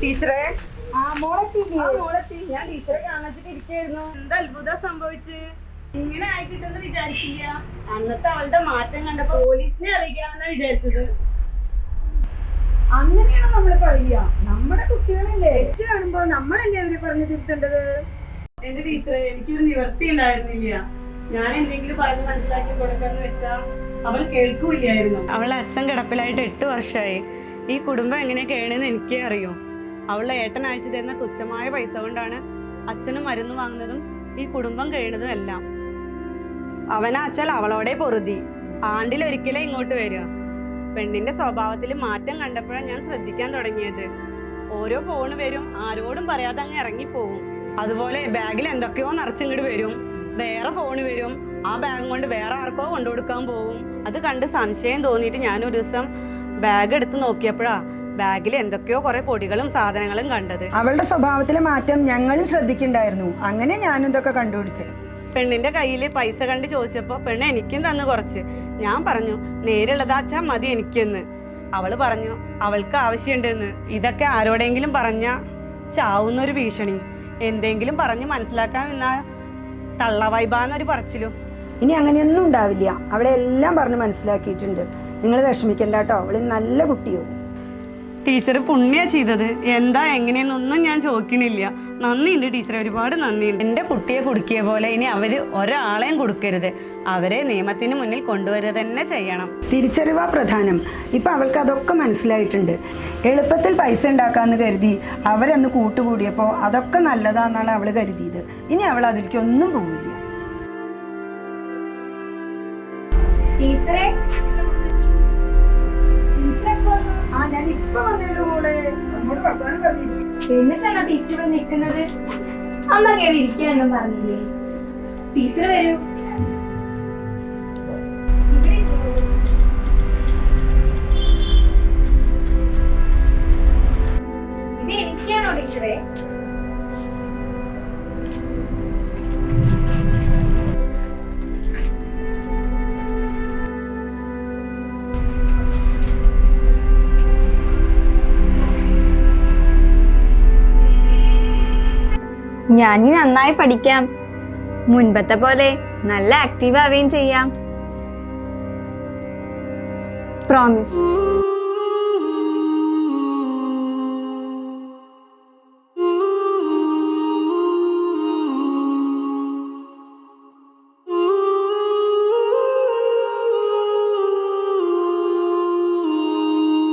ടീച്ചറെ ഞാൻ ടീച്ചറെ കാണിച്ചിട്ടിരിക്കായിരുന്നു. എന്താ അത്ഭുതം സംഭവിച്ച് ഇങ്ങനെ ആയിക്കിട്ടെന്ന് വിചാരിച്ചില്ല. അന്നത്തെ അവളുടെ മാറ്റം കണ്ടപ്പോ പോലീസിനെ അറിയിക്കാമെന്നാ വിചാരിച്ചത്. അങ്ങനെയാണോ നമ്മള് പറയുക? നമ്മുടെ കുട്ടികളല്ലേ, തെറ്റ് കാണുമ്പോ നമ്മളല്ലേ അവരെ പറഞ്ഞു തിരുത്തേണ്ടത്. എന്റെ ടീച്ചറെ, എനിക്കൊരു നിവർത്തി ഉണ്ടായിരുന്നില്ല. ഞാൻ എന്തെങ്കിലും പറഞ്ഞ് മനസ്സിലാക്കി കൊടുക്കാന്ന് വെച്ചാ അവൾ കേൾക്കൂല്ലായിരുന്നു. അവളുടെ അച്ഛൻ കിടപ്പിലായിട്ട് 8 വർഷമായി. ഈ കുടുംബം എങ്ങനെ കേണെന്ന് എനിക്കേ അറിയൂ. അവളുടെ ഏട്ടൻ അയച്ചു തരുന്ന തുച്ഛമായ പൈസ കൊണ്ടാണ് അച്ഛനും മരുന്ന് വാങ്ങുന്നതും ഈ കുടുംബം കഴിയുന്നതും എല്ലാം. അവനാച്ചാൽ അവളോടെ പൊറുതി. ആണ്ടിലൊരിക്കലേ ഇങ്ങോട്ട് വരിക. പെണ്ണിന്റെ സ്വഭാവത്തിൽ മാറ്റം കണ്ടപ്പോഴാണ് ഞാൻ ശ്രദ്ധിക്കാൻ തുടങ്ങിയത്. ഓരോ ഫോണ് വരും, ആരോടും പറയാതെ അങ്ങ് ഇറങ്ങിപ്പോവും. അതുപോലെ ബാഗിൽ എന്തൊക്കെയോ നിറച്ചിങ്ങോട്ട് വരും. വേറെ ഫോണ് വരും, ആ ബാഗ് കൊണ്ട് വേറെ ആർക്കോ കൊണ്ടുകൊടുക്കാൻ പോവും. അത് കണ്ട് സംശയം തോന്നിയിട്ട് ഞാൻ ഒരു ദിവസം ബാഗ് എടുത്ത് നോക്കിയപ്പോഴാ ബാഗിൽ എന്തൊക്കെയോ കുറെ പൊടികളും സാധനങ്ങളും കണ്ടത്. അവളുടെ സ്വഭാവത്തിലെ മാറ്റം ഞങ്ങളും ശ്രദ്ധിക്കണ്ടായിരുന്നു. അങ്ങനെ ഞാനും ഇതൊക്കെ കണ്ടുപിടിച്ചത്. പെണ്ണിന്റെ കയ്യിൽ പൈസ കണ്ട് ചോദിച്ചപ്പോ പെണ്ണ് എനിക്കും തന്നു കുറച്ച്. ഞാൻ പറഞ്ഞു, നേരുള്ളതാച്ചാ മതി എനിക്കെന്ന്. അവള് പറഞ്ഞു അവൾക്ക് ആവശ്യമുണ്ടെന്ന്. ഇതൊക്കെ ആരോടെങ്കിലും പറഞ്ഞ ചാവുന്നൊരു ഭീഷണി. എന്തെങ്കിലും പറഞ്ഞ് മനസ്സിലാക്കാൻ നിന്നാ തള്ളവൈബാന്നൊരു പറച്ചിലും. ഇനി അങ്ങനെയൊന്നും ഉണ്ടാവില്ല. അവളെ എല്ലാം പറഞ്ഞ് മനസ്സിലാക്കിയിട്ടുണ്ട്. നിങ്ങൾ വിഷമിക്കണ്ട കേട്ടോ, അവള് നല്ല കുട്ടിയോ. ടീച്ചർ പുണ്യാ ചെയ്തത്. എന്താ എങ്ങനെയെന്നൊന്നും ഞാൻ ചോദിക്കണില്ല. നന്ദിയുണ്ട് ടീച്ചറെ, ഒരുപാട് നന്ദിയുണ്ട്. എൻ്റെ കുട്ടിയെ കുടുക്കിയ പോലെ ഇനി അവര് ഒരാളെയും കൊടുക്കരുത്. അവരെ നിയമത്തിന് മുന്നിൽ കൊണ്ടുവരിക തന്നെ ചെയ്യണം. തിരിച്ചറിവാ പ്രധാനം. ഇപ്പൊ അവൾക്ക് അതൊക്കെ മനസ്സിലായിട്ടുണ്ട്. എളുപ്പത്തിൽ പൈസ ഉണ്ടാക്കാന്ന് കരുതി അവരന്ന് കൂട്ടുകൂടിയപ്പോൾ അതൊക്കെ നല്ലതാന്നാണ് അവള് കരുതിയത്. ഇനി അവൾ അതിലേക്കൊന്നും പോവില്ല. ടീച്ചറെ, ഞാൻ ഇപ്പൊ വന്നേളൂ മോളെ, നമ്മോട് വർത്തമാനം പറഞ്ഞിരിക്കും. എന്നിട്ടാണോ ടീച്ചർ ഇവിടെ നിൽക്കുന്നത്? അമ്മ കയറി ഇരിക്കാനൊന്നും പറഞ്ഞില്ലേ? ടീച്ചർ വരൂ. ഇത് എനിക്കാണോ ടീച്ചറെ? ഞാൻ നന്നായി പഠിക്കാം. മുൻപത്തെ പോലെ നല്ല ആക്റ്റീവ് ആവുകയും ചെയ്യാം. പ്രോമിസ്.